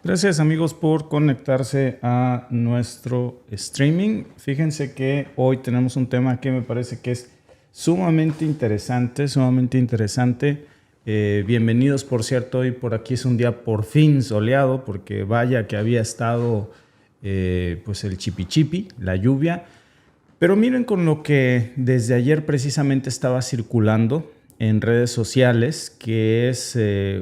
Gracias amigos por conectarse a nuestro streaming. Fíjense que hoy tenemos un tema que me parece que es sumamente interesante, bienvenidos, por cierto, hoy por aquí es un día por fin soleado, porque vaya que había estado pues el chipi, la lluvia. Pero miren con lo que desde ayer precisamente estaba circulando en redes sociales, que es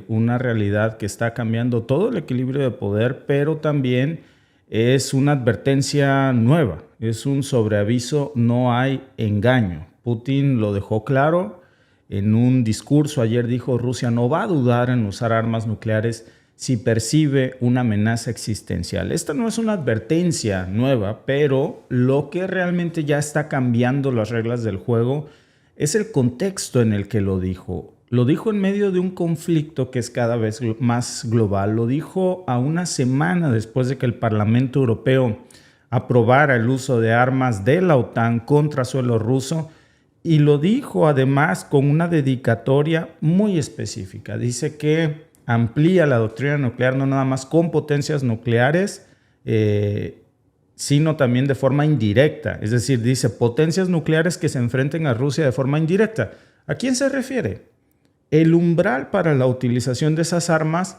una realidad que está cambiando todo el equilibrio de poder, pero también es una advertencia nueva, es un sobreaviso, no hay engaño. Putin lo dejó claro en un discurso, ayer dijo: Rusia no va a dudar en usar armas nucleares si percibe una amenaza existencial. Esta no es una advertencia nueva, pero lo que realmente ya está cambiando las reglas del juego es el contexto en el que lo dijo. Lo dijo en medio de un conflicto que es cada vez más global. Lo dijo a una semana después de que el Parlamento Europeo aprobara el uso de armas de la OTAN contra suelo ruso, y lo dijo además con una dedicatoria muy específica. Dice que amplía la doctrina nuclear no nada más con potencias nucleares, sino también de forma indirecta. Es decir, dice potencias nucleares que se enfrenten a Rusia de forma indirecta. ¿A quién se refiere? El umbral para la utilización de esas armas,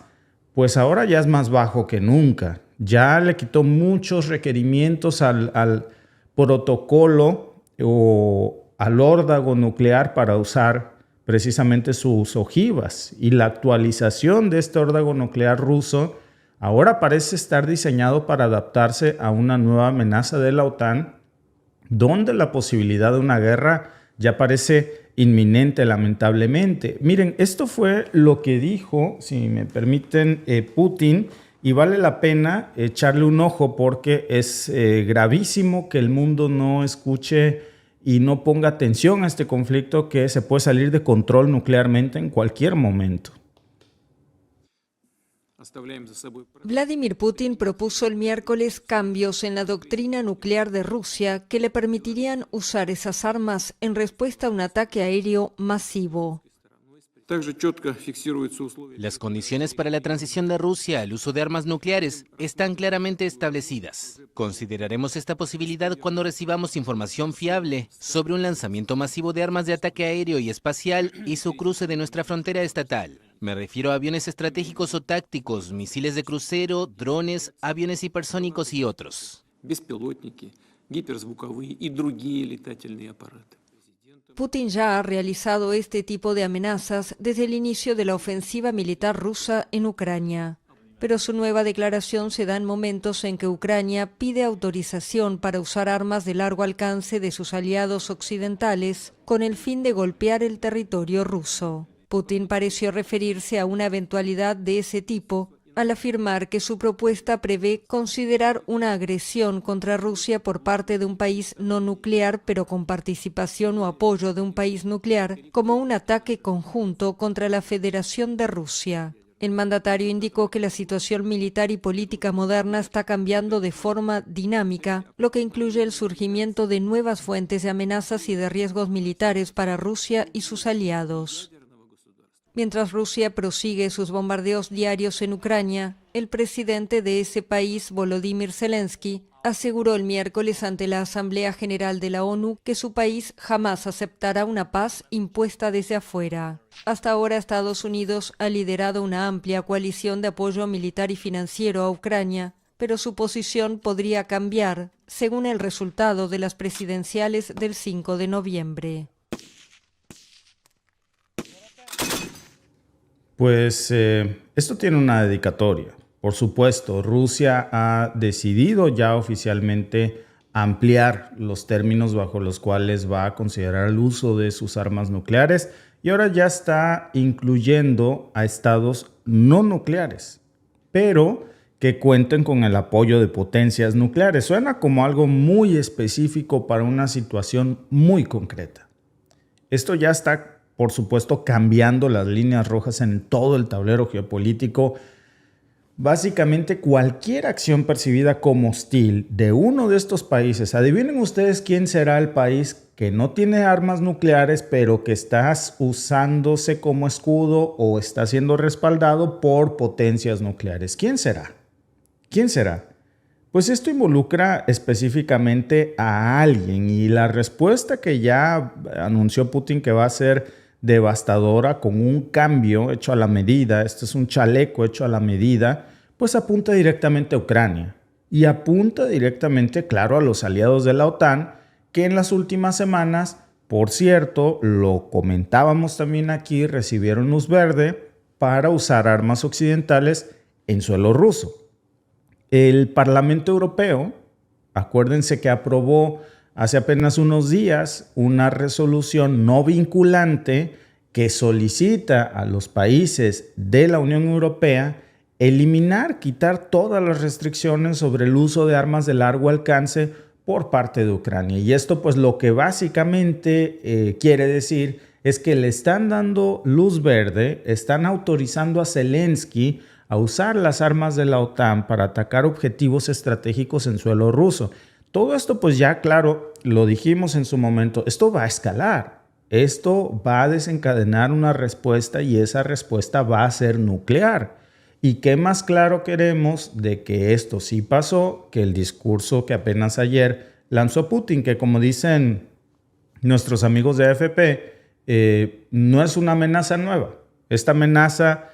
pues ahora ya es más bajo que nunca. Ya le quitó muchos requerimientos al protocolo o al órdago nuclear para usar precisamente sus ojivas. Y la actualización de este órdago nuclear ruso ahora parece estar diseñado para adaptarse a una nueva amenaza de la OTAN, donde la posibilidad de una guerra ya parece inminente, lamentablemente. Miren, esto fue lo que dijo, si me permiten, Putin, y vale la pena echarle un ojo porque es gravísimo que el mundo no escuche y no ponga atención a este conflicto que se puede salir de control nuclearmente en cualquier momento. Vladimir Putin propuso el miércoles cambios en la doctrina nuclear de Rusia que le permitirían usar esas armas en respuesta a un ataque aéreo masivo. Las condiciones para la transición de Rusia al uso de armas nucleares están claramente establecidas. Consideraremos esta posibilidad cuando recibamos información fiable sobre un lanzamiento masivo de armas de ataque aéreo y espacial y su cruce de nuestra frontera estatal. Me refiero a aviones estratégicos o tácticos, misiles de crucero, drones, aviones hipersónicos y otros. Putin ya ha realizado este tipo de amenazas desde el inicio de la ofensiva militar rusa en Ucrania. Pero su nueva declaración se da en momentos en que Ucrania pide autorización para usar armas de largo alcance de sus aliados occidentales con el fin de golpear el territorio ruso. Putin pareció referirse a una eventualidad de ese tipo al afirmar que su propuesta prevé considerar una agresión contra Rusia por parte de un país no nuclear, pero con participación o apoyo de un país nuclear, como un ataque conjunto contra la Federación de Rusia. El mandatario indicó que la situación militar y política moderna está cambiando de forma dinámica, lo que incluye el surgimiento de nuevas fuentes de amenazas y de riesgos militares para Rusia y sus aliados. Mientras Rusia prosigue sus bombardeos diarios en Ucrania, el presidente de ese país, Volodymyr Zelensky, aseguró el miércoles ante la Asamblea General de la ONU que su país jamás aceptará una paz impuesta desde afuera. Hasta ahora, Estados Unidos ha liderado una amplia coalición de apoyo militar y financiero a Ucrania, pero su posición podría cambiar según el resultado de las presidenciales del 5 de noviembre. Pues esto tiene una dedicatoria. Por supuesto, Rusia ha decidido ya oficialmente ampliar los términos bajo los cuales va a considerar el uso de sus armas nucleares y ahora ya está incluyendo a estados no nucleares, pero que cuenten con el apoyo de potencias nucleares. Suena como algo muy específico para una situación muy concreta. Esto ya está, por supuesto, cambiando las líneas rojas en todo el tablero geopolítico, básicamente cualquier acción percibida como hostil de uno de estos países. Adivinen ustedes quién será el país que no tiene armas nucleares, pero que está usándose como escudo o está siendo respaldado por potencias nucleares. ¿Quién será? ¿Quién será? Pues esto involucra específicamente a alguien, y la respuesta que ya anunció Putin, que va a ser devastadora, con un cambio hecho a la medida, este es un chaleco hecho a la medida, pues apunta directamente a Ucrania y apunta directamente, claro, a los aliados de la OTAN, que en las últimas semanas, por cierto, lo comentábamos también aquí, recibieron luz verde para usar armas occidentales en suelo ruso. El Parlamento Europeo, acuérdense que aprobó hace apenas unos días una resolución no vinculante que solicita a los países de la Unión Europea quitar todas las restricciones sobre el uso de armas de largo alcance por parte de Ucrania. Y esto pues lo que básicamente quiere decir es que le están dando luz verde, están autorizando a Zelensky a usar las armas de la OTAN para atacar objetivos estratégicos en suelo ruso. Todo esto pues ya claro, lo dijimos en su momento, esto va a escalar, esto va a desencadenar una respuesta y esa respuesta va a ser nuclear. ¿Y qué más claro queremos de que esto sí pasó que el discurso que apenas ayer lanzó Putin, que como dicen nuestros amigos de AFP, no es una amenaza nueva? Esta amenaza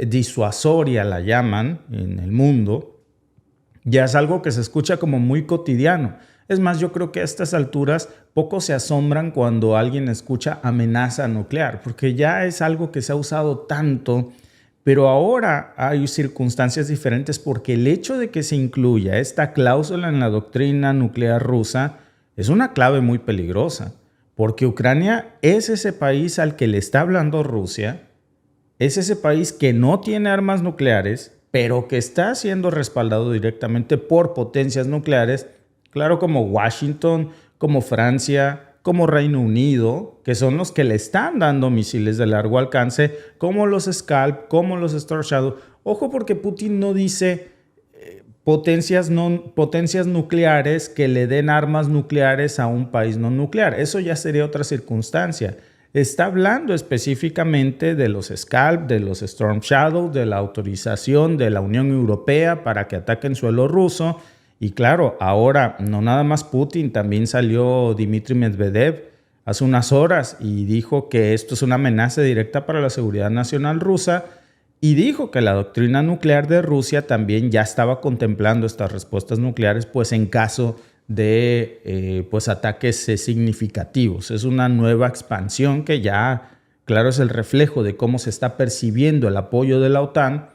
disuasoria la llaman en el mundo, ya es algo que se escucha como muy cotidiano. Es más, yo creo que a estas alturas pocos se asombran cuando alguien escucha amenaza nuclear, porque ya es algo que se ha usado tanto, pero ahora hay circunstancias diferentes porque el hecho de que se incluya esta cláusula en la doctrina nuclear rusa es una clave muy peligrosa, porque Ucrania es ese país al que le está hablando Rusia. Es ese país que no tiene armas nucleares, pero que está siendo respaldado directamente por potencias nucleares, claro, como Washington, como Francia, como Reino Unido, que son los que le están dando misiles de largo alcance, como los Scalp, como los Storm Shadow. Ojo, porque Putin no dice potencias nucleares que le den armas nucleares a un país no nuclear. Eso ya sería otra circunstancia. Está hablando específicamente de los Scalp, de los Storm Shadow, de la autorización de la Unión Europea para que ataquen suelo ruso. Y claro, ahora no nada más Putin, también salió Dmitry Medvedev hace unas horas y dijo que esto es una amenaza directa para la seguridad nacional rusa, y dijo que la doctrina nuclear de Rusia también ya estaba contemplando estas respuestas nucleares, pues en caso de ataques significativos. Es una nueva expansión que ya, claro, es el reflejo de cómo se está percibiendo el apoyo de la OTAN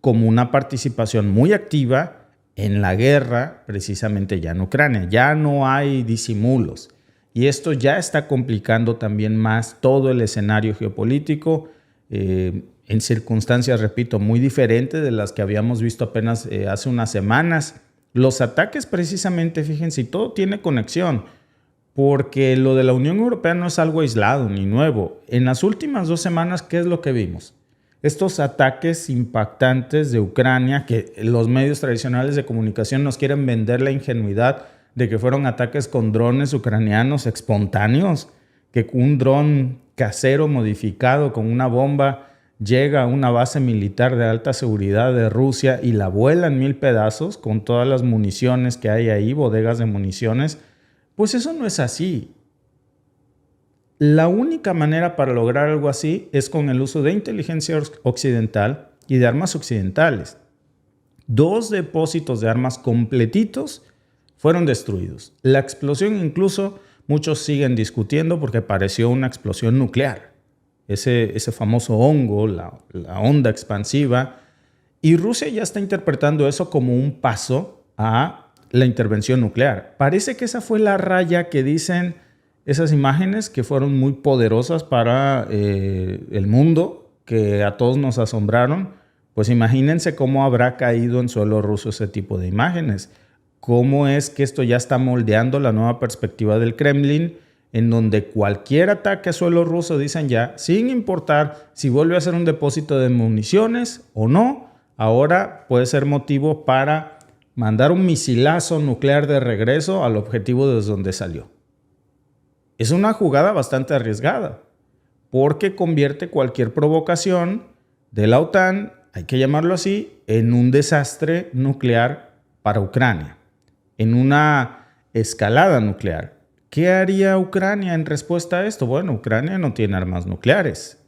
como una participación muy activa en la guerra, precisamente ya en Ucrania. Ya no hay disimulos. Y esto ya está complicando también más todo el escenario geopolítico en circunstancias, repito, muy diferentes de las que habíamos visto apenas hace unas semanas. Los ataques precisamente, fíjense, y todo tiene conexión, porque lo de la Unión Europea no es algo aislado ni nuevo. En las últimas 2 semanas, ¿qué es lo que vimos? Estos ataques impactantes de Ucrania, que los medios tradicionales de comunicación nos quieren vender la ingenuidad de que fueron ataques con drones ucranianos espontáneos, que un dron casero modificado con una bomba llega a una base militar de alta seguridad de Rusia y la vuela en 1000 pedazos con todas las municiones que hay ahí, bodegas de municiones. Pues eso no es así. La única manera para lograr algo así es con el uso de inteligencia occidental y de armas occidentales. 2 depósitos de armas completitos fueron destruidos. La explosión incluso muchos siguen discutiendo porque pareció una explosión nuclear. Ese famoso hongo, la onda expansiva. Y Rusia ya está interpretando eso como un paso a la intervención nuclear. Parece que esa fue la raya que dicen esas imágenes que fueron muy poderosas para el mundo, que a todos nos asombraron. Pues imagínense cómo habrá caído en suelo ruso ese tipo de imágenes. Cómo es que esto ya está moldeando la nueva perspectiva del Kremlin, en donde cualquier ataque a suelo ruso, dicen ya, sin importar si vuelve a ser un depósito de municiones o no, ahora puede ser motivo para mandar un misilazo nuclear de regreso al objetivo desde donde salió. Es una jugada bastante arriesgada, porque convierte cualquier provocación de la OTAN, hay que llamarlo así, en un desastre nuclear para Ucrania, en una escalada nuclear. ¿Qué haría Ucrania en respuesta a esto? Bueno, Ucrania no tiene armas nucleares.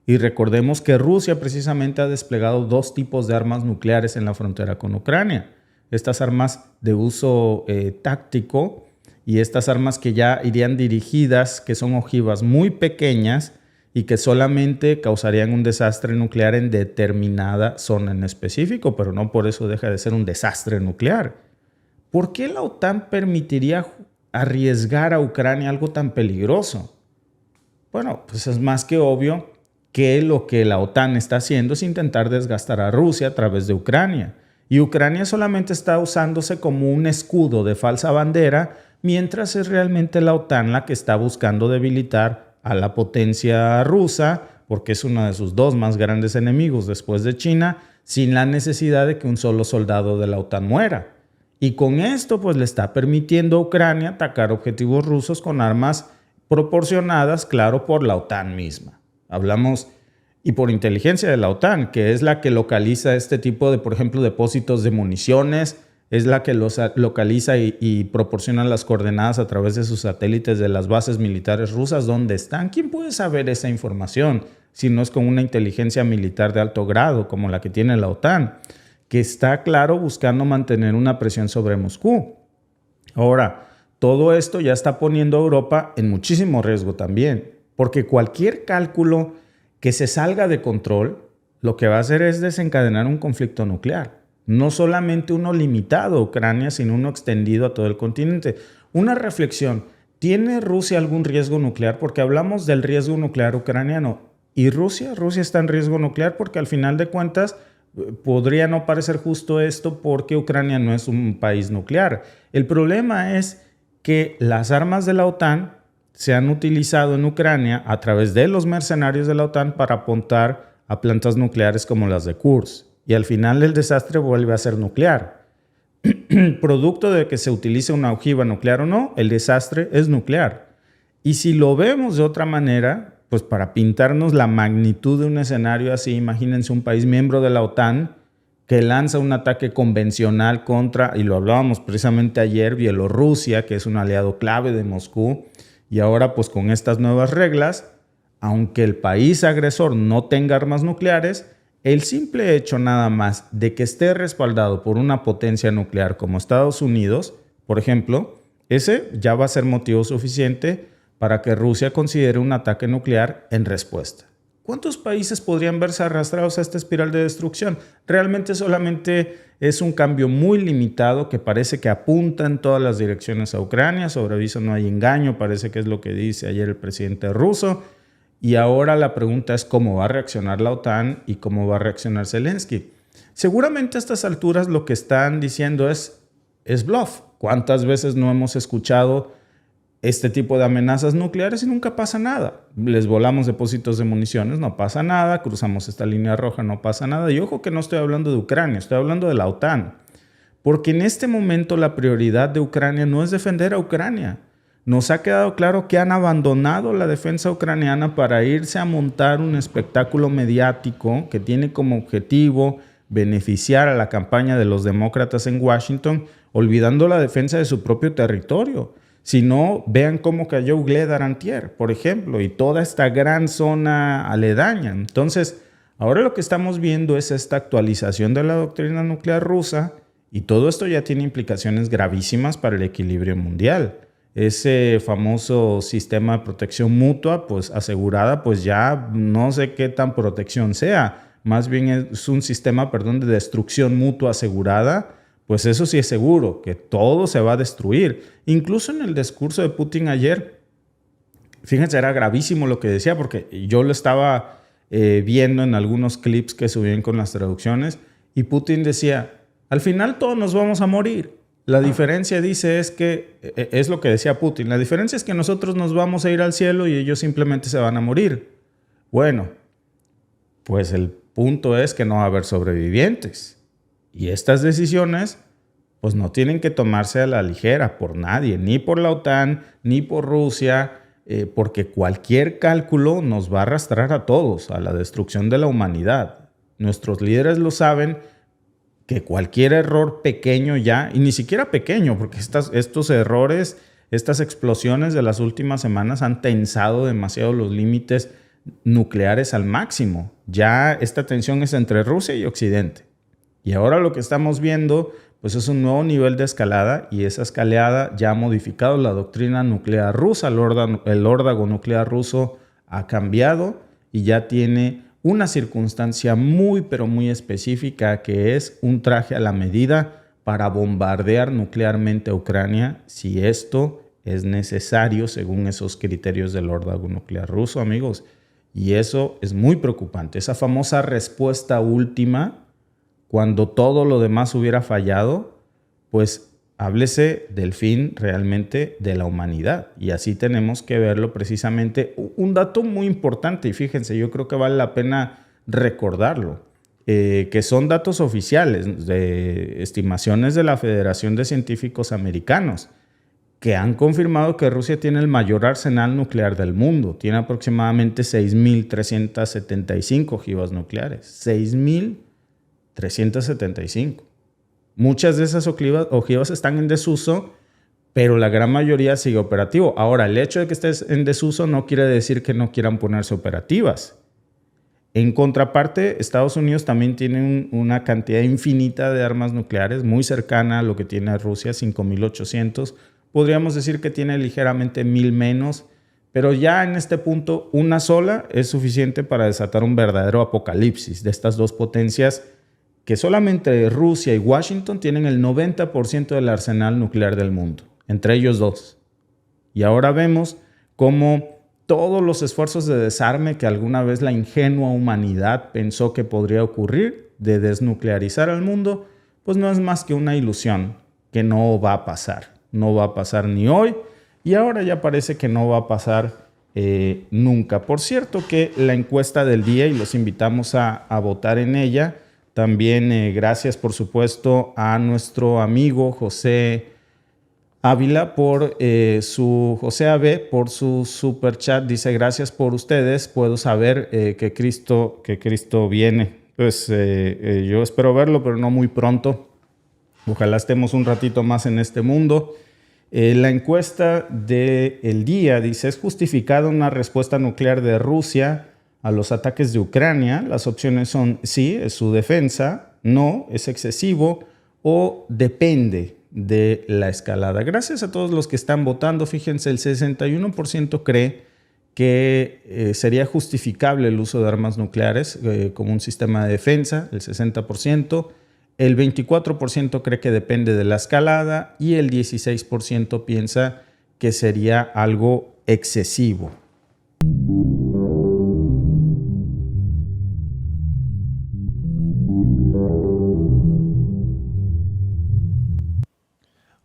Y recordemos que Rusia precisamente ha desplegado 2 tipos de armas nucleares en la frontera con Ucrania. Estas armas de uso táctico y estas armas que ya irían dirigidas, que son ojivas muy pequeñas y que solamente causarían un desastre nuclear en determinada zona en específico, pero no por eso deja de ser un desastre nuclear. ¿Por qué la OTAN permitiría arriesgar a Ucrania algo tan peligroso? Bueno, pues es más que obvio que lo que la OTAN está haciendo es intentar desgastar a Rusia a través de Ucrania. Y Ucrania solamente está usándose como un escudo de falsa bandera, mientras es realmente la OTAN la que está buscando debilitar a la potencia rusa, porque es uno de sus 2 más grandes enemigos después de China, sin la necesidad de que un solo soldado de la OTAN muera. Y con esto pues le está permitiendo a Ucrania atacar objetivos rusos con armas proporcionadas, claro, por la OTAN misma. Hablamos, y por inteligencia de la OTAN, que es la que localiza este tipo de, por ejemplo, depósitos de municiones, es la que los localiza y proporciona las coordenadas a través de sus satélites de las bases militares rusas. ¿Dónde están? ¿Quién puede saber esa información si no es con una inteligencia militar de alto grado como la que tiene la OTAN, que está, claro, buscando mantener una presión sobre Moscú? Ahora, todo esto ya está poniendo a Europa en muchísimo riesgo también, porque cualquier cálculo que se salga de control, lo que va a hacer es desencadenar un conflicto nuclear. No solamente uno limitado a Ucrania, sino uno extendido a todo el continente. Una reflexión, ¿tiene Rusia algún riesgo nuclear? Porque hablamos del riesgo nuclear ucraniano. ¿Y Rusia? Rusia está en riesgo nuclear porque al final de cuentas podría no parecer justo esto porque Ucrania no es un país nuclear. El problema es que las armas de la OTAN se han utilizado en Ucrania a través de los mercenarios de la OTAN para apuntar a plantas nucleares como las de Kursk. Y al final el desastre vuelve a ser nuclear. Producto de que se utilice una ojiva nuclear o no, el desastre es nuclear. Y si lo vemos de otra manera, pues para pintarnos la magnitud de un escenario así, imagínense un país miembro de la OTAN que lanza un ataque convencional contra, y lo hablábamos precisamente ayer, Bielorrusia, que es un aliado clave de Moscú, y ahora pues con estas nuevas reglas, aunque el país agresor no tenga armas nucleares, el simple hecho nada más de que esté respaldado por una potencia nuclear como Estados Unidos, por ejemplo, ese ya va a ser motivo suficiente para que Rusia considere un ataque nuclear en respuesta. ¿Cuántos países podrían verse arrastrados a esta espiral de destrucción? Realmente solamente es un cambio muy limitado que parece que apunta en todas las direcciones a Ucrania. Sobre aviso no hay engaño, parece que es lo que dice ayer el presidente ruso. Y ahora la pregunta es cómo va a reaccionar la OTAN y cómo va a reaccionar Zelensky. Seguramente a estas alturas lo que están diciendo es bluff. ¿Cuántas veces no hemos escuchado este tipo de amenazas nucleares y nunca pasa nada? Les volamos depósitos de municiones, no pasa nada. Cruzamos esta línea roja, no pasa nada. Y ojo que no estoy hablando de Ucrania, estoy hablando de la OTAN. Porque en este momento la prioridad de Ucrania no es defender a Ucrania. Nos ha quedado claro que han abandonado la defensa ucraniana para irse a montar un espectáculo mediático que tiene como objetivo beneficiar a la campaña de los demócratas en Washington, olvidando la defensa de su propio territorio. Si no, vean cómo cayó Wuhledar antier, por ejemplo, y toda esta gran zona aledaña. Entonces, ahora lo que estamos viendo es esta actualización de la doctrina nuclear rusa, y todo esto ya tiene implicaciones gravísimas para el equilibrio mundial. Ese famoso sistema de protección mutua, pues asegurada, pues ya no sé qué tan protección sea. Más bien es un sistema, de destrucción mutua asegurada. Pues eso sí es seguro, que todo se va a destruir. Incluso en el discurso de Putin ayer, fíjense, era gravísimo lo que decía, porque yo lo estaba viendo en algunos clips que subían con las traducciones, y Putin decía, al final todos nos vamos a morir. La diferencia, dice, es que, es lo que decía Putin, la diferencia es que nosotros nos vamos a ir al cielo y ellos simplemente se van a morir. Bueno, pues el punto es que no va a haber sobrevivientes. Y estas decisiones pues no tienen que tomarse a la ligera por nadie, ni por la OTAN, ni por Rusia, porque cualquier cálculo nos va a arrastrar a todos a la destrucción de la humanidad. Nuestros líderes lo saben, que cualquier error pequeño ya, y ni siquiera pequeño, porque estos errores, estas explosiones de las últimas semanas han tensado demasiado los límites nucleares al máximo. Ya esta tensión es entre Rusia y Occidente. Y ahora lo que estamos viendo pues es un nuevo nivel de escalada, y esa escalada ya ha modificado la doctrina nuclear rusa. El órdago nuclear ruso ha cambiado y ya tiene una circunstancia muy pero muy específica, que es un traje a la medida para bombardear nuclearmente a Ucrania si esto es necesario según esos criterios del órdago nuclear ruso, amigos. Y eso es muy preocupante. Esa famosa respuesta última, cuando todo lo demás hubiera fallado, pues háblese del fin realmente de la humanidad. Y así tenemos que verlo precisamente. Un dato muy importante, y fíjense, yo creo que vale la pena recordarlo, que son datos oficiales de estimaciones de la Federación de Científicos Americanos, que han confirmado que Rusia tiene el mayor arsenal nuclear del mundo. Tiene aproximadamente 6.375 ojivas nucleares. 6.375. Muchas de esas ojivas están en desuso, pero la gran mayoría sigue operativo. Ahora, el hecho de que estés en desuso no quiere decir que no quieran ponerse operativas. En contraparte, Estados Unidos también tiene una cantidad infinita de armas nucleares, muy cercana a lo que tiene Rusia, 5.800. Podríamos decir que tiene ligeramente 1.000 menos, pero ya en este punto una sola es suficiente para desatar un verdadero apocalipsis de estas dos potencias, que solamente Rusia y Washington tienen el 90% del arsenal nuclear del mundo, entre ellos dos. Y ahora vemos cómo todos los esfuerzos de desarme que alguna vez la ingenua humanidad pensó que podría ocurrir, de desnuclearizar al mundo, pues no es más que una ilusión que no va a pasar. No va a pasar ni hoy, y ahora ya parece que no va a pasar nunca. Por cierto que la encuesta del día, y los invitamos a votar en ella. También gracias, por supuesto, a nuestro amigo José Ávila por José AB por su super chat. Dice: gracias por ustedes, puedo saber que Cristo viene. Pues yo espero verlo, pero no muy pronto. Ojalá estemos un ratito más en este mundo. La encuesta del día dice: ¿es justificada una respuesta nuclear de Rusia a los ataques de Ucrania? Las opciones son sí, es su defensa; no, es excesivo; o depende de la escalada. Gracias a todos los que están votando. Fíjense, el 61% cree que sería justificable el uso de armas nucleares como un sistema de defensa, el 60%. El 24% cree que depende de la escalada y el 16% piensa que sería algo excesivo.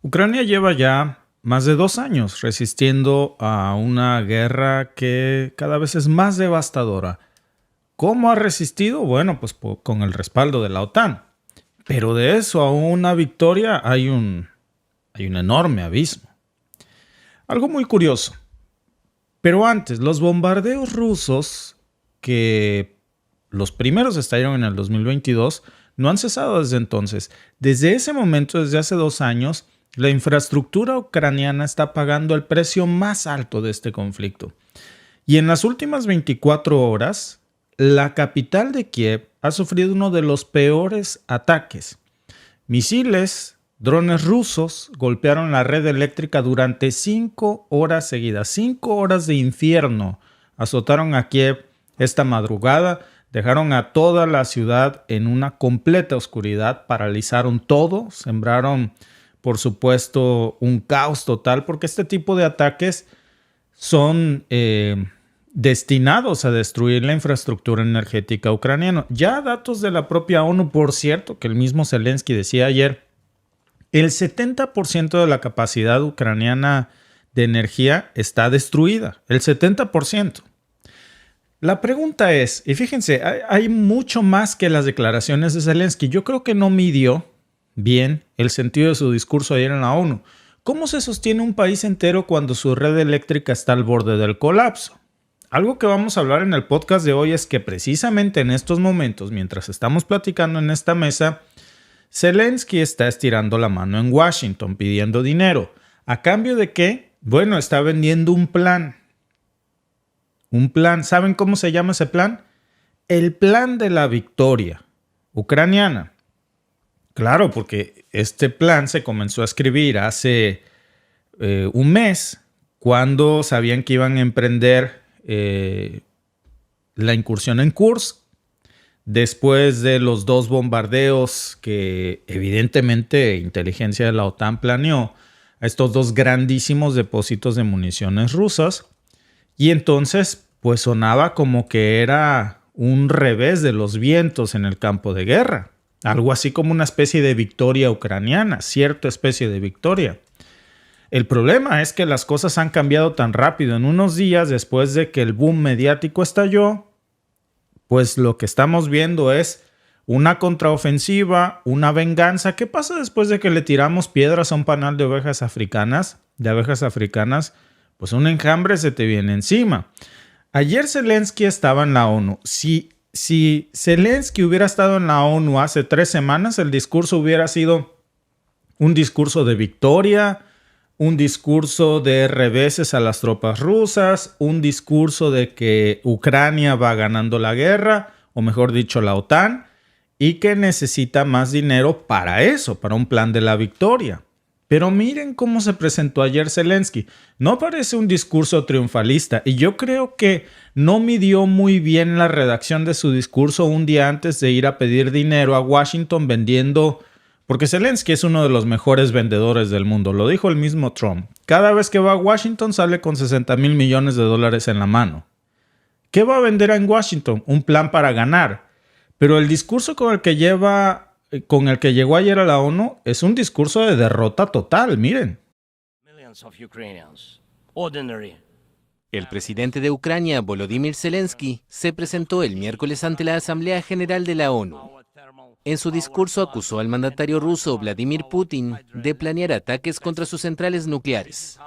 Ucrania lleva ya más de 2 años resistiendo a una guerra que cada vez es más devastadora. ¿Cómo ha resistido? Bueno, pues con el respaldo de la OTAN. Pero de eso a una victoria hay un enorme abismo. Algo muy curioso. Pero antes, los bombardeos rusos, que los primeros estallaron en el 2022, no han cesado desde entonces. Desde ese momento, desde hace 2 años, la infraestructura ucraniana está pagando el precio más alto de este conflicto. Y en las últimas 24 horas, la capital de Kiev ha sufrido uno de los peores ataques. Misiles, drones rusos golpearon la red eléctrica durante 5 horas seguidas. 5 horas de infierno azotaron a Kiev esta madrugada. Dejaron a toda la ciudad en una completa oscuridad. Paralizaron todo. Sembraron, por supuesto, un caos total, porque este tipo de ataques son destinados a destruir la infraestructura energética ucraniana. Ya datos de la propia ONU, por cierto, que el mismo Zelensky decía ayer, el 70% de la capacidad ucraniana de energía está destruida. El 70%. La pregunta es, y fíjense, hay mucho más que las declaraciones de Zelensky. Yo creo que no midió bien el sentido de su discurso ayer en la ONU. ¿Cómo se sostiene un país entero cuando su red eléctrica está al borde del colapso? Algo que vamos a hablar en el podcast de hoy es que precisamente en estos momentos, mientras estamos platicando en esta mesa, Zelensky está estirando la mano en Washington pidiendo dinero. ¿A cambio de qué? Bueno, está vendiendo un plan. Un plan. ¿Saben cómo se llama ese plan? El plan de la victoria ucraniana. Claro, porque este plan se comenzó a escribir hace un mes, cuando sabían que iban a emprender la incursión en Kursk, después de los 2 bombardeos que evidentemente inteligencia de la OTAN planeó a estos 2 grandísimos depósitos de municiones rusas. Y entonces pues sonaba como que era un revés de los vientos en el campo de guerra. Algo así como una especie de victoria ucraniana, cierta especie de victoria. El problema es que las cosas han cambiado tan rápido en unos días después de que el boom mediático estalló. Pues lo que estamos viendo es una contraofensiva, una venganza. ¿Qué pasa después de que le tiramos piedras a un panal de abejas africanas? Pues un enjambre se te viene encima. Ayer Zelensky estaba en la ONU. Si Zelensky hubiera estado en la ONU hace 3 semanas, el discurso hubiera sido un discurso de victoria, un discurso de reveses a las tropas rusas, un discurso de que Ucrania va ganando la guerra, o mejor dicho, la OTAN, y que necesita más dinero para eso, para un plan de la victoria. Pero miren cómo se presentó ayer Zelensky. No parece un discurso triunfalista, y yo creo que no midió muy bien la redacción de su discurso un día antes de ir a pedir dinero a Washington vendiendo. Porque Zelensky es uno de los mejores vendedores del mundo, lo dijo el mismo Trump. Cada vez que va a Washington sale con $60 mil millones en la mano. ¿Qué va a vender en Washington? Un plan para ganar. Pero el discurso con el que llegó ayer a la ONU es un discurso de derrota total, miren. El presidente de Ucrania, Volodymyr Zelensky, se presentó el miércoles ante la Asamblea General de la ONU. En su discurso acusó al mandatario ruso Vladimir Putin de planear ataques contra sus centrales nucleares.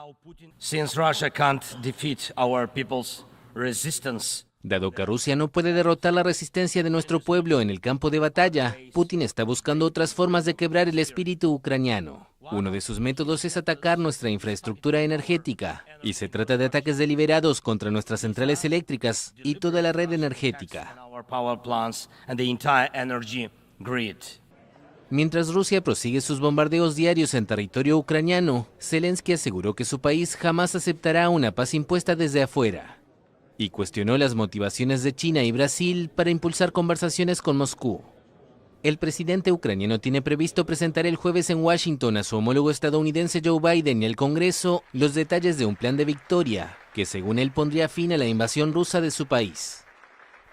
Dado que Rusia no puede derrotar la resistencia de nuestro pueblo en el campo de batalla, Putin está buscando otras formas de quebrar el espíritu ucraniano. Uno de sus métodos es atacar nuestra infraestructura energética, y se trata de ataques deliberados contra nuestras centrales eléctricas y toda la red energética. Mientras Rusia prosigue sus bombardeos diarios en territorio ucraniano, Zelensky aseguró que su país jamás aceptará una paz impuesta desde afuera y cuestionó las motivaciones de China y Brasil para impulsar conversaciones con Moscú. El presidente ucraniano tiene previsto presentar el jueves en Washington a su homólogo estadounidense Joe Biden y al Congreso los detalles de un plan de victoria que, según él, pondría fin a la invasión rusa de su país.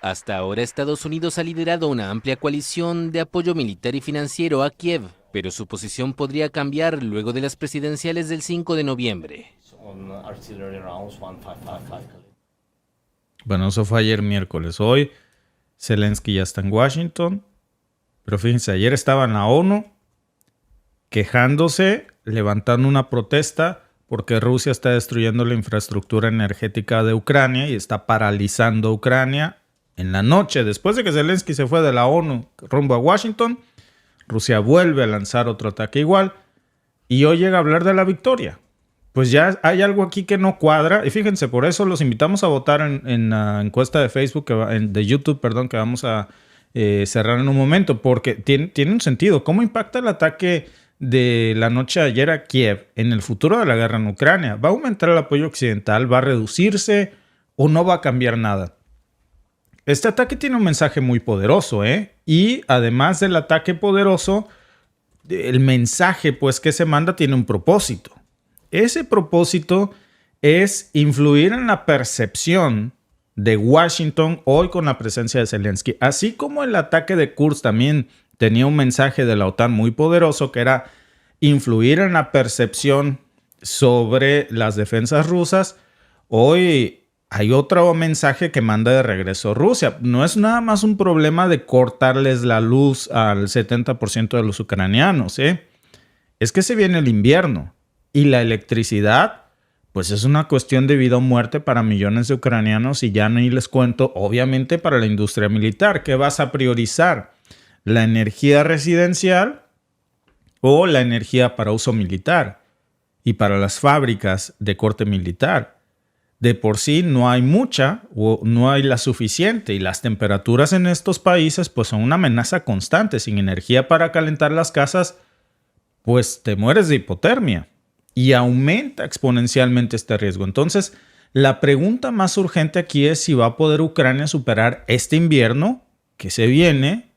Hasta ahora Estados Unidos ha liderado una amplia coalición de apoyo militar y financiero a Kiev, pero su posición podría cambiar luego de las presidenciales del 5 de noviembre. Bueno, eso fue ayer miércoles. Hoy Zelensky ya está en Washington. Pero fíjense, ayer estaba en la ONU quejándose, levantando una protesta porque Rusia está destruyendo la infraestructura energética de Ucrania y está paralizando a Ucrania. En la noche, después de que Zelensky se fue de la ONU rumbo a Washington, Rusia vuelve a lanzar otro ataque igual y hoy llega a hablar de la victoria. Pues ya hay algo aquí que no cuadra y fíjense, por eso los invitamos a votar en la encuesta de Facebook, de YouTube, perdón, que vamos a cerrar en un momento, porque tiene un sentido. ¿Cómo impacta el ataque de la noche de ayer a Kiev en el futuro de la guerra en Ucrania? ¿Va a aumentar el apoyo occidental? ¿Va a reducirse o no va a cambiar nada? Este ataque tiene un mensaje muy poderoso, ¿eh? Y además del ataque poderoso, el mensaje pues que se manda tiene un propósito. Ese propósito es influir en la percepción de Washington hoy con la presencia de Zelensky. Así como el ataque de Kursk también tenía un mensaje de la OTAN muy poderoso, que era influir en la percepción sobre las defensas rusas, hoy hay otro mensaje que manda de regreso Rusia. No es nada más un problema de cortarles la luz al 70% de los ucranianos, ¿eh? Es que se viene el invierno y la electricidad, pues es una cuestión de vida o muerte para millones de ucranianos y ya ni les cuento, obviamente, para la industria militar. ¿Qué vas a priorizar? ¿La energía residencial o la energía para uso militar y para las fábricas de corte militar? De por sí no hay mucha o no hay la suficiente y las temperaturas en estos países pues son una amenaza constante. Sin energía para calentar las casas, pues te mueres de hipotermia y aumenta exponencialmente este riesgo. Entonces, la pregunta más urgente aquí es si va a poder Ucrania superar este invierno que se viene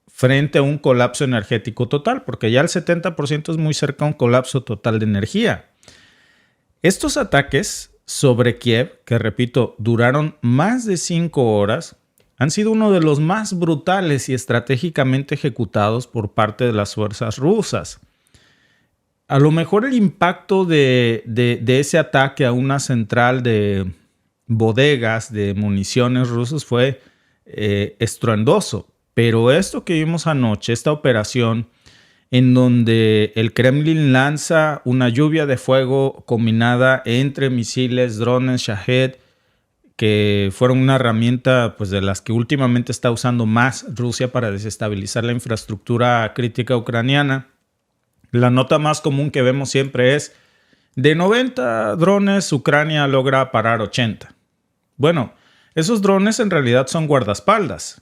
frente a un colapso energético total, porque ya el 70% es muy cerca a un colapso total de energía. Estos ataques sobre Kiev, que repito, duraron más de 5 horas, han sido uno de los más brutales y estratégicamente ejecutados por parte de las fuerzas rusas. A lo mejor el impacto de ese ataque a una central de bodegas de municiones rusas fue estruendoso, pero esto que vimos anoche, esta operación en donde el Kremlin lanza una lluvia de fuego combinada entre misiles, drones, Shahed, que fueron una herramienta pues, de las que últimamente está usando más Rusia para desestabilizar la infraestructura crítica ucraniana. La nota más común que vemos siempre es, de 90 drones, Ucrania logra parar 80. Bueno, esos drones en realidad son guardaespaldas.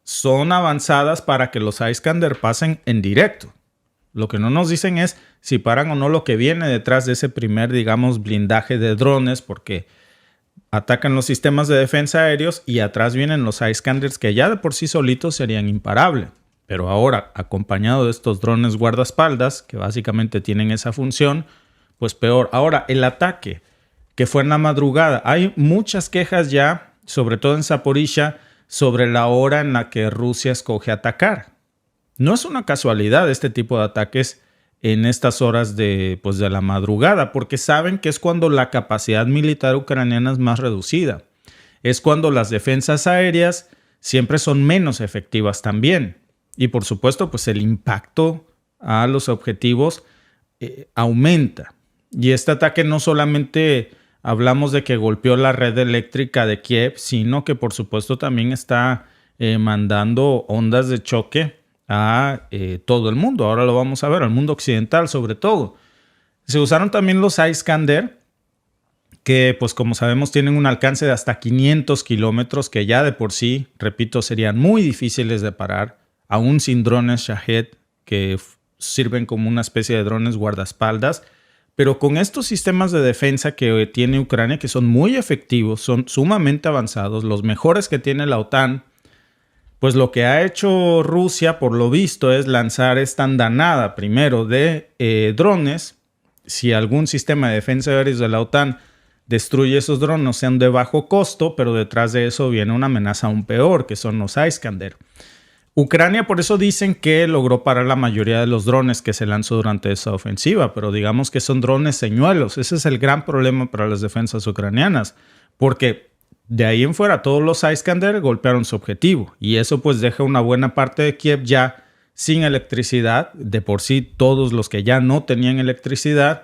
Son avanzadas para que los Iskander pasen en directo. Lo que no nos dicen es si paran o no lo que viene detrás de ese primer, digamos, blindaje de drones, porque atacan los sistemas de defensa aéreos y atrás vienen los Iskanders que ya de por sí solitos serían imparables. Pero ahora, acompañado de estos drones guardaespaldas, que básicamente tienen esa función, pues peor. Ahora, el ataque que fue en la madrugada. Hay muchas quejas ya, sobre todo en Zaporizhia, sobre la hora en la que Rusia escoge atacar. No es una casualidad este tipo de ataques en estas horas de la madrugada, porque saben que es cuando la capacidad militar ucraniana es más reducida. Es cuando las defensas aéreas siempre son menos efectivas también. Y por supuesto, pues el impacto a los objetivos aumenta. Y este ataque no solamente hablamos de que golpeó la red eléctrica de Kiev, sino que por supuesto también está mandando ondas de choque a todo el mundo. Ahora lo vamos a ver, al mundo occidental sobre todo. Se usaron también los Iskander, que pues como sabemos tienen un alcance de hasta 500 kilómetros, que ya de por sí, repito, serían muy difíciles de parar, aún sin drones Shahed, que sirven como una especie de drones guardaespaldas. Pero con estos sistemas de defensa que tiene Ucrania, que son muy efectivos, son sumamente avanzados, los mejores que tiene la OTAN, pues lo que ha hecho Rusia, por lo visto, es lanzar esta andanada primero de drones. Si algún sistema de defensa aérea de la OTAN destruye esos drones, sean de bajo costo, pero detrás de eso viene una amenaza aún peor, que son los Iskander. Ucrania por eso dicen que logró parar la mayoría de los drones que se lanzó durante esa ofensiva, pero digamos que son drones señuelos. Ese es el gran problema para las defensas ucranianas, porque de ahí en fuera todos los Iskander golpearon su objetivo y eso pues deja una buena parte de Kiev ya sin electricidad, de por sí todos los que ya no tenían electricidad,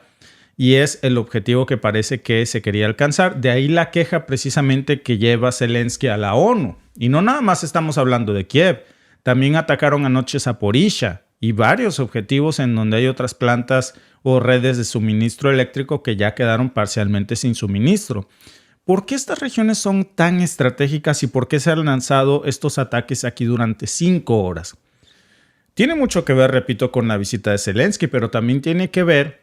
y es el objetivo que parece que se quería alcanzar. De ahí la queja precisamente que lleva Zelensky a la ONU. Y no nada más estamos hablando de Kiev. También atacaron anoche Zaporizhia y varios objetivos en donde hay otras plantas o redes de suministro eléctrico que ya quedaron parcialmente sin suministro. ¿Por qué estas regiones son tan estratégicas y por qué se han lanzado estos ataques aquí durante 5 horas? Tiene mucho que ver, repito, con la visita de Zelensky, pero también tiene que ver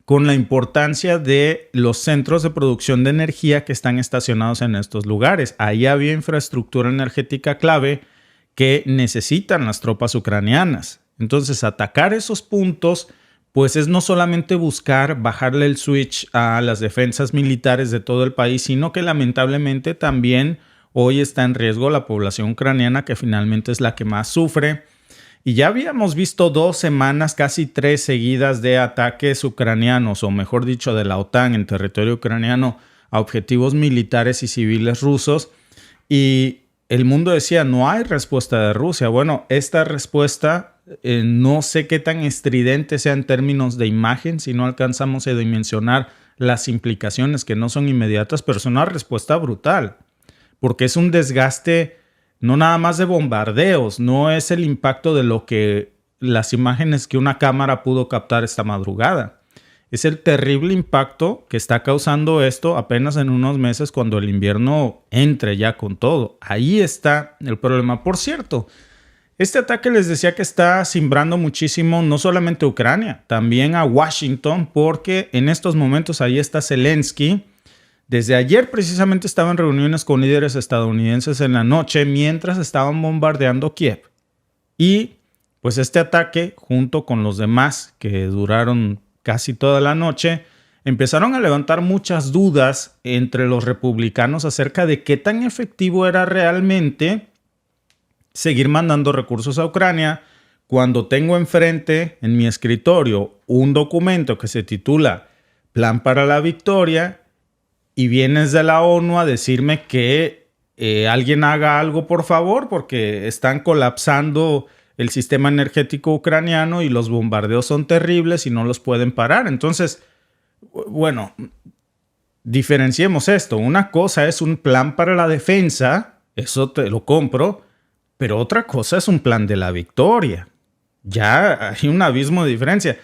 con la importancia de los centros de producción de energía que están estacionados en estos lugares. Ahí había infraestructura energética clave que necesitan las tropas ucranianas. Entonces, atacar esos puntos, pues es no solamente buscar bajarle el switch a las defensas militares de todo el país, sino que lamentablemente también hoy está en riesgo la población ucraniana, que finalmente es la que más sufre. Y ya habíamos visto 2 semanas, casi 3 seguidas de ataques ucranianos, o mejor dicho, de la OTAN en territorio ucraniano a objetivos militares y civiles rusos. Y el mundo decía, no hay respuesta de Rusia. Bueno, esta respuesta no sé qué tan estridente sea en términos de imagen, si no alcanzamos a dimensionar las implicaciones que no son inmediatas, pero es una respuesta brutal, porque es un desgaste no nada más de bombardeos, no es el impacto de lo que las imágenes que una cámara pudo captar esta madrugada. Es el terrible impacto que está causando esto apenas en unos meses cuando el invierno entre ya con todo. Ahí está el problema. Por cierto, este ataque les decía que está cimbrando muchísimo no solamente a Ucrania, también a Washington, porque en estos momentos ahí está Zelensky. Desde ayer precisamente estaba en reuniones con líderes estadounidenses en la noche mientras estaban bombardeando Kiev. Y pues este ataque, junto con los demás que duraron casi toda la noche, empezaron a levantar muchas dudas entre los republicanos acerca de qué tan efectivo era realmente seguir mandando recursos a Ucrania cuando tengo enfrente en mi escritorio un documento que se titula Plan para la Victoria y vienes de la ONU a decirme que alguien haga algo por favor porque están colapsando el sistema energético ucraniano y los bombardeos son terribles y no los pueden parar. Entonces, bueno, diferenciemos esto. Una cosa es un plan para la defensa, eso te lo compro, pero otra cosa es un plan de la victoria. Ya hay un abismo de diferencia.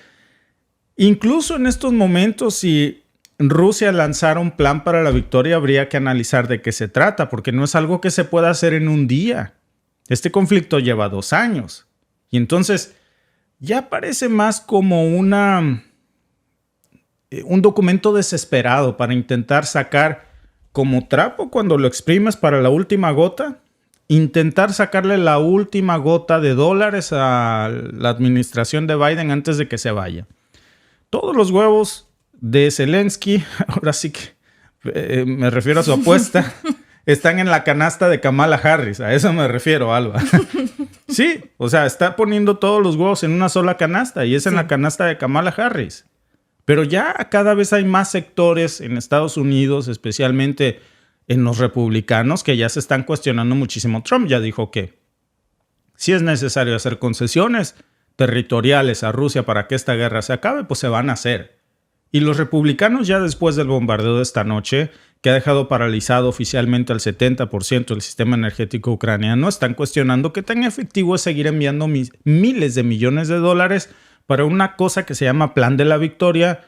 Incluso en estos momentos, si Rusia lanzara un plan para la victoria, habría que analizar de qué se trata, porque no es algo que se pueda hacer en un día. Este conflicto lleva 2 años. Y entonces ya parece más como un documento desesperado para intentar sacar como trapo cuando lo exprimes para la última gota, intentar sacarle la última gota de dólares a la administración de Biden antes de que se vaya. Todos los huevos de Zelensky, ahora sí que me refiero a su apuesta, están en la canasta de Kamala Harris. A eso me refiero, Alba. Sí, o sea, está poniendo todos los huevos en una sola canasta y es en la canasta de Kamala Harris. Pero ya cada vez hay más sectores en Estados Unidos, especialmente en los republicanos, que ya se están cuestionando muchísimo. Trump ya dijo que si es necesario hacer concesiones territoriales a Rusia para que esta guerra se acabe, pues se van a hacer. Y los republicanos ya después del bombardeo de esta noche, que ha dejado paralizado oficialmente al 70% del sistema energético ucraniano, están cuestionando qué tan efectivo es seguir enviando miles de millones de dólares para una cosa que se llama Plan de la Victoria,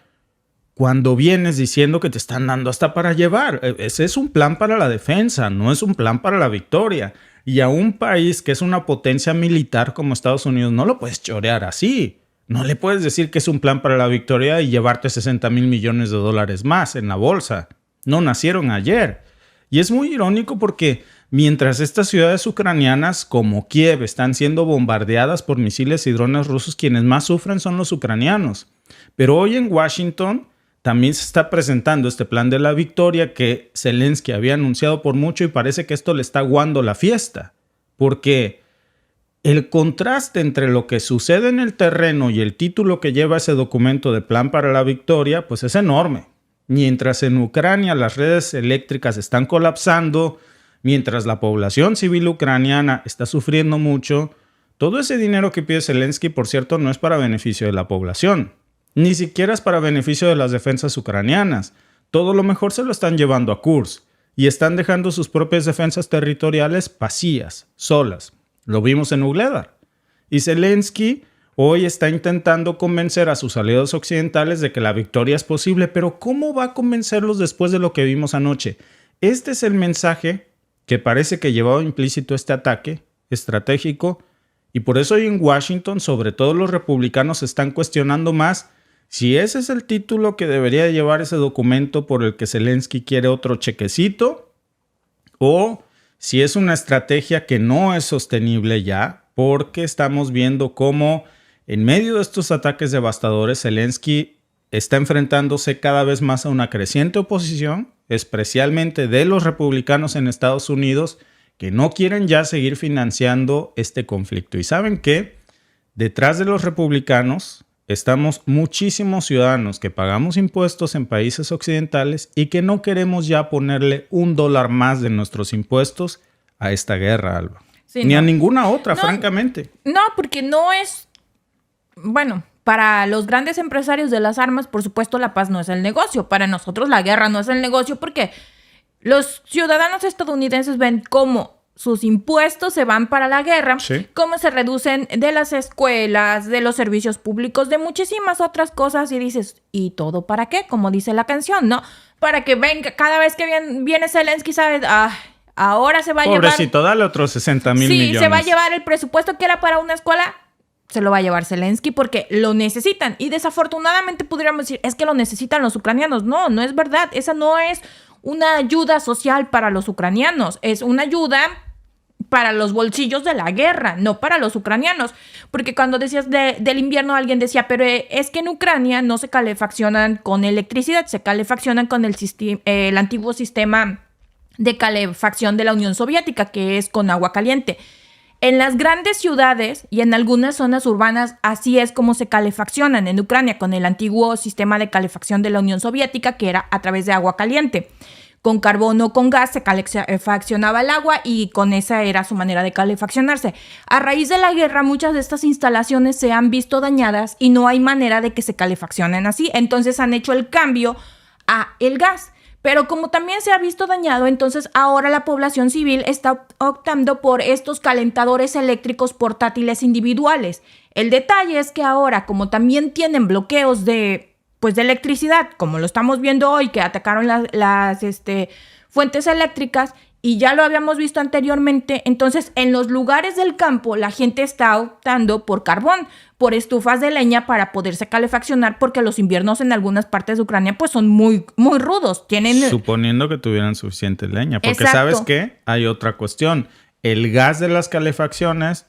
cuando vienes diciendo que te están dando hasta para llevar. Ese es un plan para la defensa, no es un plan para la victoria. Y a un país que es una potencia militar como Estados Unidos no lo puedes chorear así. No le puedes decir que es un plan para la victoria y llevarte 60,000 millones de dólares más en la bolsa. No nacieron ayer. Y es muy irónico porque mientras estas ciudades ucranianas como Kiev están siendo bombardeadas por misiles y drones rusos, quienes más sufren son los ucranianos. Pero hoy en Washington también se está presentando este plan de la victoria que Zelensky había anunciado por mucho y parece que esto le está aguando la fiesta. Porque el contraste entre lo que sucede en el terreno y el título que lleva ese documento de Plan para la Victoria, pues es enorme. Mientras en Ucrania las redes eléctricas están colapsando, mientras la población civil ucraniana está sufriendo mucho, todo ese dinero que pide Zelensky, por cierto, no es para beneficio de la población. Ni siquiera es para beneficio de las defensas ucranianas. Todo lo mejor se lo están llevando a Kursk y están dejando sus propias defensas territoriales vacías, solas. Lo vimos en Ugledar. Y Zelensky hoy está intentando convencer a sus aliados occidentales de que la victoria es posible, pero ¿cómo va a convencerlos después de lo que vimos anoche? Este es el mensaje que parece que llevaba implícito este ataque estratégico y por eso hoy en Washington, sobre todo los republicanos, están cuestionando más si ese es el título que debería llevar ese documento por el que Zelensky quiere otro chequecito o si es una estrategia que no es sostenible ya, porque estamos viendo cómo en medio de estos ataques devastadores Zelensky está enfrentándose cada vez más a una creciente oposición, especialmente de los republicanos en Estados Unidos, que no quieren ya seguir financiando este conflicto. Y saben que detrás de los republicanos estamos muchísimos ciudadanos que pagamos impuestos en países occidentales y que no queremos ya ponerle $1 más de nuestros impuestos a esta guerra, Alba. Sí, Ni no. a ninguna otra, No, francamente. No, porque no es... Bueno, para los grandes empresarios de las armas, por supuesto, la paz no es el negocio. Para nosotros la guerra no es el negocio porque los ciudadanos estadounidenses ven cómo sus impuestos se van para la guerra, Sí. cómo se reducen de las escuelas, de los servicios públicos, de muchísimas otras cosas y dices, ¿y todo para qué? Como dice la canción, ¿no? Para que venga, cada vez que viene Zelensky, ¿sabes? Ahora se va a llevar... Pobrecito, dale otros 60,000 millones. Sí, se va a llevar el presupuesto que era para una escuela, se lo va a llevar Zelensky porque lo necesitan. Y desafortunadamente podríamos decir, es que lo necesitan los ucranianos. No, no es verdad. Esa no es una ayuda social para los ucranianos. Es una ayuda para los bolsillos de la guerra, no para los ucranianos. Porque cuando decías del invierno, alguien decía, pero es que en Ucrania no se calefaccionan con electricidad, se calefaccionan con el antiguo sistema de calefacción de la Unión Soviética, que es con agua caliente. En las grandes ciudades y en algunas zonas urbanas, así es como se calefaccionan en Ucrania, con el antiguo sistema de calefacción de la Unión Soviética, que era a través de agua caliente. Con carbón o con gas se calefaccionaba el agua y con esa era su manera de calefaccionarse. A raíz de la guerra, muchas de estas instalaciones se han visto dañadas y no hay manera de que se calefaccionen así. Entonces han hecho el cambio a el gas. Pero como también se ha visto dañado, entonces ahora la población civil está optando por estos calentadores eléctricos portátiles individuales. El detalle es que ahora, como también tienen bloqueos de electricidad, como lo estamos viendo hoy, que atacaron las fuentes eléctricas, y ya lo habíamos visto anteriormente, entonces en los lugares del campo la gente está optando por carbón, por estufas de leña para poderse calefaccionar, porque los inviernos en algunas partes de Ucrania pues son muy, muy rudos. Suponiendo que tuvieran suficiente leña. Porque Exacto. ¿sabes qué? Hay otra cuestión. El gas de las calefacciones,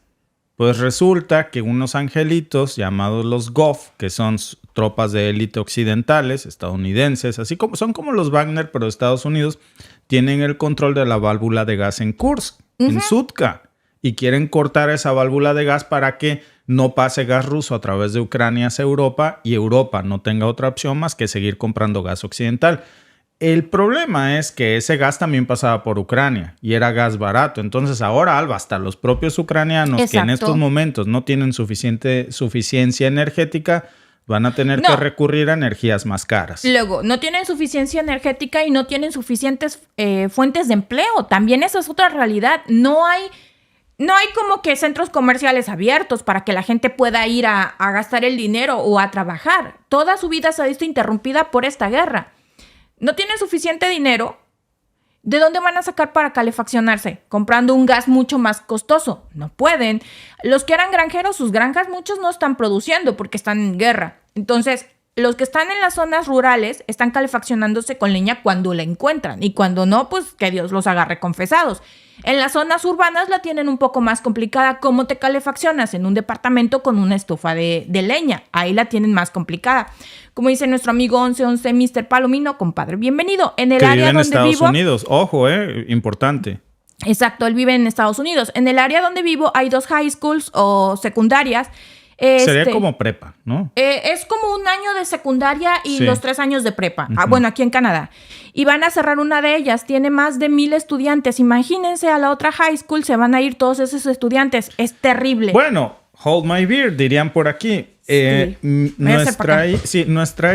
pues resulta que unos angelitos llamados los GOF, que son tropas de élite occidentales, estadounidenses, así como son como los Wagner, pero de Estados Unidos, tienen el control de la válvula de gas en Kursk, en Sutka, y quieren cortar esa válvula de gas para que no pase gas ruso a través de Ucrania hacia Europa y Europa no tenga otra opción más que seguir comprando gas occidental. El problema es que ese gas también pasaba por Ucrania y era gas barato. Entonces ahora, Alba, hasta los propios ucranianos que en estos momentos no tienen suficiencia energética, van a tener que recurrir a energías más caras. Luego, no tienen suficiencia energética y no tienen suficientes fuentes de empleo. También esa es otra realidad. No hay como que centros comerciales abiertos para que la gente pueda ir a gastar el dinero o a trabajar. Toda su vida se ha visto interrumpida por esta guerra. No tienen suficiente dinero. ¿De dónde van a sacar para calefaccionarse? Comprando un gas mucho más costoso. No pueden. Los que eran granjeros, sus granjas, muchos no están produciendo porque están en guerra. Entonces, los que están en las zonas rurales están calefaccionándose con leña cuando la encuentran. Y cuando no, pues que Dios los agarre confesados. En las zonas urbanas la tienen un poco más complicada. ¿Cómo te calefaccionas? En un departamento con una estufa de leña. Ahí la tienen más complicada. Como dice nuestro amigo 1111 Mr. Palomino, compadre, bienvenido. En el área donde vivo... en Estados Unidos. Ojo, importante. Exacto, él vive en Estados Unidos. En el área donde vivo hay 2 high schools o secundarias. Sería como prepa, ¿no? Es como un año de secundaria y Sí. los 3 años de prepa. Bueno, aquí en Canadá. Y van a cerrar una de ellas. Tiene más de 1,000 estudiantes. Imagínense, a la otra high school se van a ir todos esos estudiantes. Es terrible. Bueno, hold my beer, dirían por aquí. Nuestra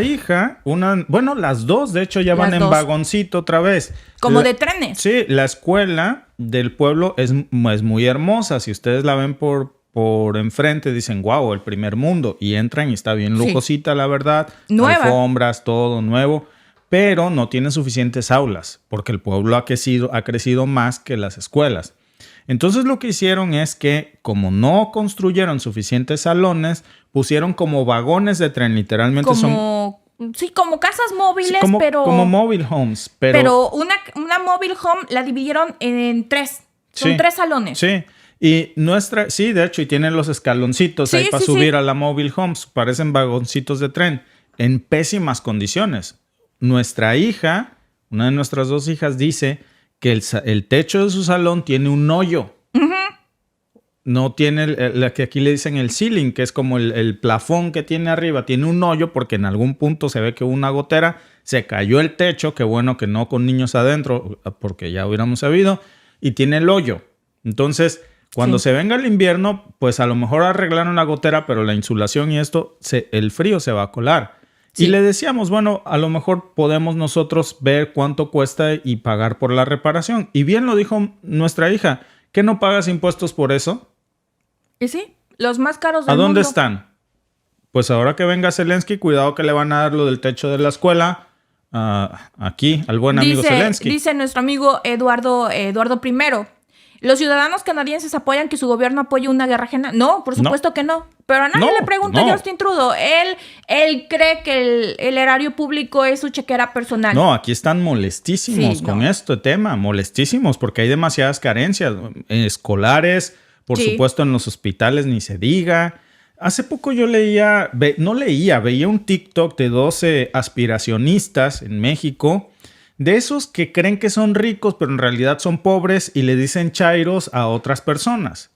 hija, las dos, de hecho, ya Las van en dos. vagoncito otra vez. Como de trenes. Sí, la escuela del pueblo es muy hermosa. Si ustedes la ven por enfrente, dicen, wow, el primer mundo. Y entran y está bien Sí. lujosita, la verdad. Nueva. Alfombras, todo nuevo. Pero no tiene suficientes aulas, porque el pueblo ha crecido más que las escuelas. Entonces lo que hicieron es que, como no construyeron suficientes salones, pusieron como vagones de tren, literalmente como casas móviles, pero... Como mobile homes. Pero una mobile home la dividieron en 3. Son Sí. 3 salones. Sí. Y de hecho, y tienen los escaloncitos Sí, ahí para sí, subir sí. a la mobile homes. Parecen vagoncitos de tren en pésimas condiciones. Nuestra hija, una de nuestras 2 hijas, dice que el techo de su salón tiene un hoyo. no tiene la que aquí le dicen el ceiling, que es como el plafón que tiene arriba, tiene un hoyo porque en algún punto se ve que hubo una gotera, se cayó el techo, qué bueno que no con niños adentro, porque ya hubiéramos sabido, y tiene el hoyo. Entonces, cuando se venga el invierno, pues a lo mejor arreglaron la gotera, pero la insulación y esto, el frío se va a colar. Sí. Y le decíamos, bueno, a lo mejor podemos nosotros ver cuánto cuesta y pagar por la reparación. Y bien lo dijo nuestra hija, ¿qué no pagas impuestos por eso? Y sí, los más caros del mundo. ¿A dónde mundo están? Pues ahora que venga Zelensky, cuidado que le van a dar lo del techo de la escuela aquí al buen amigo Zelensky. Dice nuestro amigo Eduardo I. ¿Los ciudadanos canadienses apoyan que su gobierno apoye una guerra ajena? No, por supuesto que no. Pero a nadie le pregunta a Justin Trudeau. Él cree que el erario público es su chequera personal. No, aquí están molestísimos con este tema. Molestísimos porque hay demasiadas carencias escolares. Por supuesto, en los hospitales ni se diga. Hace poco yo veía un TikTok de 12 aspiracionistas en México. De esos que creen que son ricos, pero en realidad son pobres y le dicen chairos a otras personas.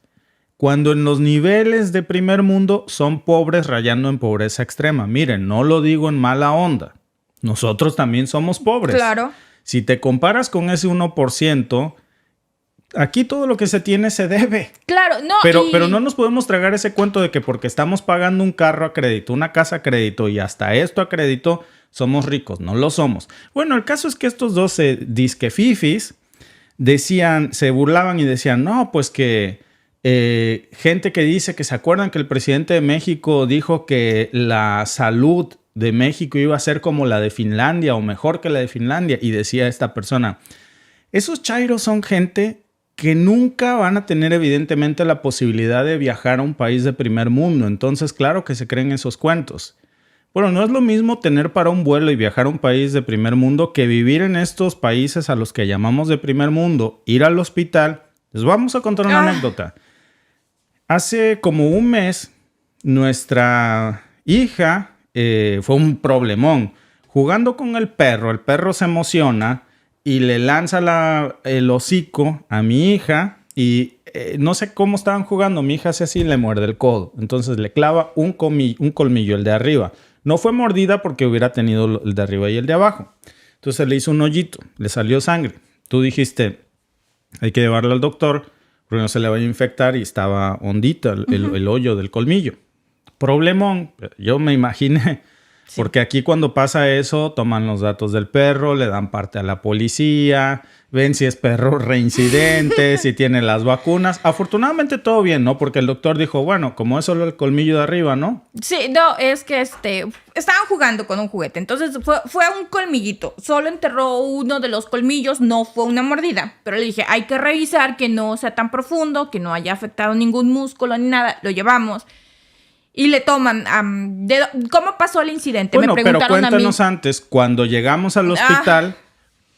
Cuando en los niveles de primer mundo son pobres rayando en pobreza extrema. Miren, no lo digo en mala onda. Nosotros también somos pobres. Claro. Si te comparas con ese 1%, aquí todo lo que se tiene se debe. Claro, no. Pero no nos podemos tragar ese cuento de que porque estamos pagando un carro a crédito, una casa a crédito y hasta esto a crédito, somos ricos. No lo somos. Bueno, el caso es que estos 12 disque fifis se burlaban y decían, no, pues que gente que dice que se acuerdan que el presidente de México dijo que la salud de México iba a ser como la de Finlandia o mejor que la de Finlandia. Y decía esta persona, esos chairos son gente que nunca van a tener evidentemente la posibilidad de viajar a un país de primer mundo. Entonces, claro que se creen esos cuentos. Bueno, no es lo mismo tener para un vuelo y viajar a un país de primer mundo que vivir en estos países a los que llamamos de primer mundo, ir al hospital. Les vamos a contar una anécdota. Hace como un mes, nuestra hija fue un problemón. Jugando con el perro se emociona y le lanza el hocico a mi hija y no sé cómo estaban jugando. Mi hija hace así y le muerde el codo. Entonces le clava un colmillo, el de arriba. No fue mordida porque hubiera tenido el de arriba y el de abajo. Entonces le hizo un hoyito, le salió sangre. Tú dijiste, hay que llevarla al doctor porque no se le vaya a infectar y estaba hondita el hoyo del colmillo. Problemón, yo me imaginé. Sí. Porque aquí cuando pasa eso, toman los datos del perro, le dan parte a la policía, ven si es perro reincidente, si tiene las vacunas. Afortunadamente todo bien, ¿no? Porque el doctor dijo, bueno, como es solo el colmillo de arriba, ¿no? Sí, no, es que estaban jugando con un juguete, entonces fue un colmillito. Solo enterró uno de los colmillos, no fue una mordida. Pero le dije, hay que revisar que no sea tan profundo, que no haya afectado ningún músculo ni nada. Lo llevamos. Y le toman, ¿cómo pasó el incidente? Bueno, me preguntaron pero cuéntanos antes, cuando llegamos al hospital,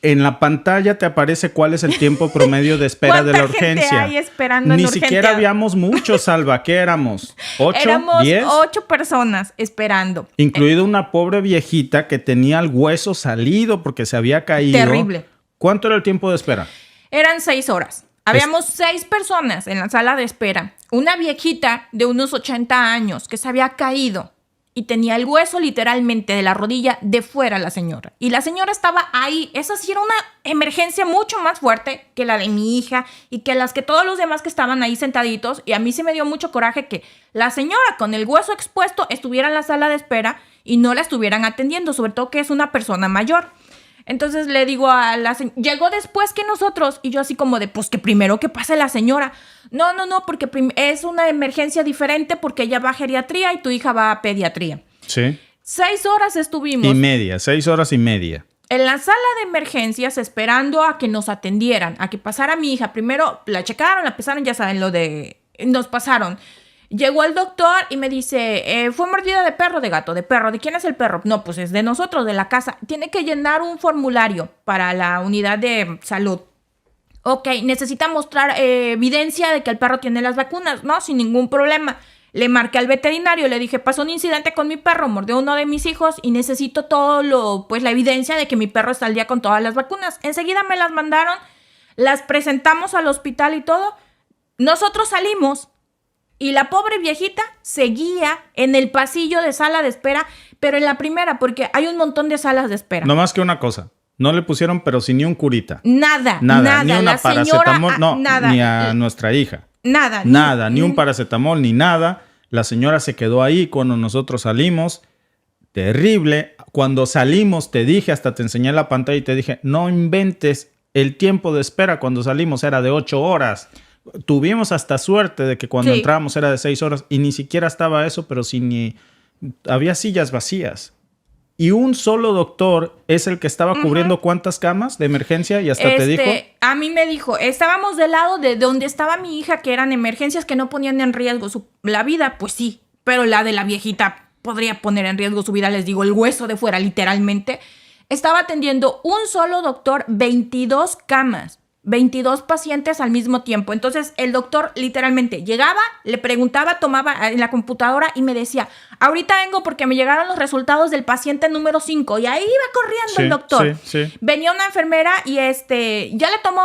en la pantalla te aparece cuál es el tiempo promedio de espera de la urgencia. Gente hay esperando en Ni urgencia? Siquiera habíamos muchos, Salva. ¿Qué éramos? ¿8? Éramos 10? 8 personas esperando. Incluido una pobre viejita que tenía el hueso salido porque se había caído. Terrible. ¿Cuánto era el tiempo de espera? Eran 6 horas. Habíamos 6 personas en la sala de espera. Una viejita de unos 80 años que se había caído y tenía el hueso literalmente de la rodilla de fuera la señora. Y la señora estaba ahí. Esa sí era una emergencia mucho más fuerte que la de mi hija y que las que todos los demás que estaban ahí sentaditos. Y a mí sí me dio mucho coraje que la señora con el hueso expuesto estuviera en la sala de espera y no la estuvieran atendiendo, sobre todo que es una persona mayor. Entonces le digo a la señora, llegó después que nosotros. Y yo así como de, pues que primero que pase la señora. No, porque es una emergencia diferente porque ella va a geriatría y tu hija va a pediatría. Sí. 6 horas estuvimos. 6 horas y media. En la sala de emergencias esperando a que nos atendieran, a que pasara mi hija. Primero la checaron, la pesaron, ya saben lo de... Nos pasaron. Llegó el doctor y me dice, fue mordida de perro, de gato, de perro. ¿De quién es el perro? No, pues es de nosotros, de la casa. Tiene que llenar un formulario para la unidad de salud. Ok, necesita mostrar evidencia de que el perro tiene las vacunas. No, sin ningún problema. Le marqué al veterinario, le dije, pasó un incidente con mi perro, mordió uno de mis hijos y necesito la evidencia de que mi perro está al día con todas las vacunas. Enseguida me las mandaron, las presentamos al hospital y todo. Nosotros salimos Y la pobre viejita seguía en el pasillo de sala de espera, pero en la primera, porque hay un montón de salas de espera. No más que una cosa. No le pusieron, pero sin ni un curita. Nada. Ni una La paracetamol, señora, nada. ni a nuestra hija. Nada. Ni un paracetamol, ni nada. La señora se quedó ahí cuando nosotros salimos. Terrible. Cuando salimos, te dije, hasta te enseñé la pantalla y te dije, no inventes, el tiempo de espera cuando salimos era de 8 horas. Tuvimos hasta suerte de que cuando entrábamos era de 6 horas y ni siquiera estaba eso, pero había sillas vacías. Y un solo doctor es el que estaba cubriendo cuántas camas de emergencia y hasta te dijo... A mí me dijo, estábamos del lado de donde estaba mi hija, que eran emergencias que no ponían en riesgo la vida, pues sí, pero la de la viejita podría poner en riesgo su vida, les digo, el hueso de fuera, literalmente. Estaba atendiendo un solo doctor, 22 camas. 22 pacientes al mismo tiempo. Entonces el doctor literalmente llegaba, le preguntaba, tomaba en la computadora y me decía, ahorita vengo porque me llegaron los resultados del paciente número 5 y ahí iba corriendo el doctor. Sí. Venía una enfermera y ya le tomó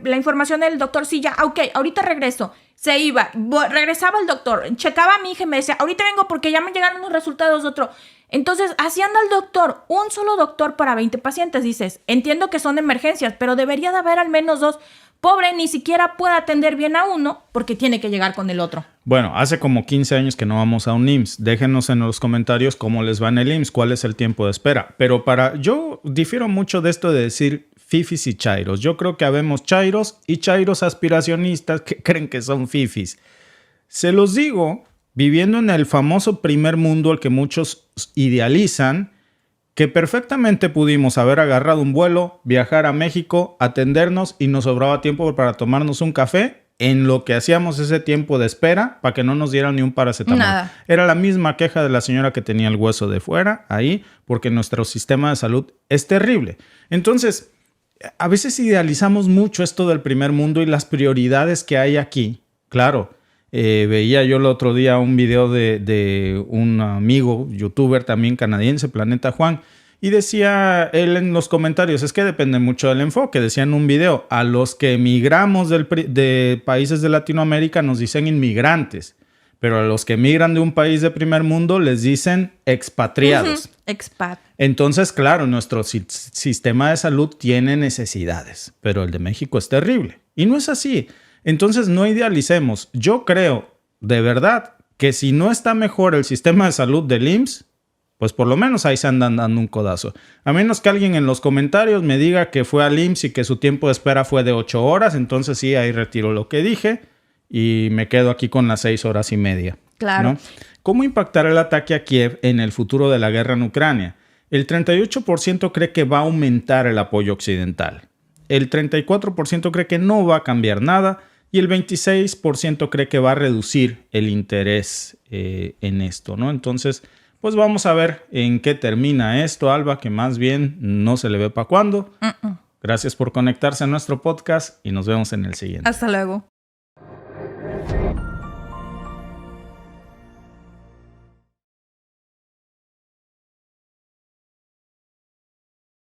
la información del doctor, sí, ya, ok, ahorita regreso. Se iba, regresaba el doctor, checaba a mi hija y me decía, ahorita vengo porque ya me llegaron los resultados de otro. Entonces, hacían al doctor, un solo doctor para 20 pacientes, dices, entiendo que son emergencias, pero debería de haber al menos 2. Pobre, ni siquiera puede atender bien a uno porque tiene que llegar con el otro. Bueno, hace como 15 años que no vamos a un IMSS. Déjenos en los comentarios cómo les va en el IMSS, cuál es el tiempo de espera. Pero yo difiero mucho de esto de decir fifis y chairos. Yo creo que habemos chairos y chairos aspiracionistas que creen que son fifis. Se los digo, viviendo en el famoso primer mundo al que muchos idealizan, que perfectamente pudimos haber agarrado un vuelo, viajar a México, atendernos y nos sobraba tiempo para tomarnos un café en lo que hacíamos ese tiempo de espera para que no nos dieran ni un paracetamol. Nada. Era la misma queja de la señora que tenía el hueso de fuera ahí, porque nuestro sistema de salud es terrible. Entonces, a veces idealizamos mucho esto del primer mundo y las prioridades que hay aquí. Claro, veía yo el otro día un video de un amigo, youtuber también canadiense, Planeta Juan, y decía él en los comentarios, es que depende mucho del enfoque. Decía en un video, a los que emigramos de países de Latinoamérica nos dicen inmigrantes, pero a los que emigran de un país de primer mundo les dicen expatriados. Expat. Entonces, claro, nuestro sistema de salud tiene necesidades, pero el de México es terrible. Y no es así. Entonces, no idealicemos. Yo creo, de verdad, que si no está mejor el sistema de salud del IMSS, pues por lo menos ahí se andan dando un codazo. A menos que alguien en los comentarios me diga que fue al IMSS y que su tiempo de espera fue de 8 horas, entonces sí, ahí retiro lo que dije y me quedo aquí con las 6 horas y media. Claro. ¿No? ¿Cómo impactará el ataque a Kiev en el futuro de la guerra en Ucrania? El 38% cree que va a aumentar el apoyo occidental. El 34% cree que no va a cambiar nada. Y el 26% cree que va a reducir el interés en esto, ¿no? Entonces, pues vamos a ver en qué termina esto, Alba, que más bien no se le ve para cuándo. Gracias por conectarse a nuestro podcast y nos vemos en el siguiente. Hasta luego.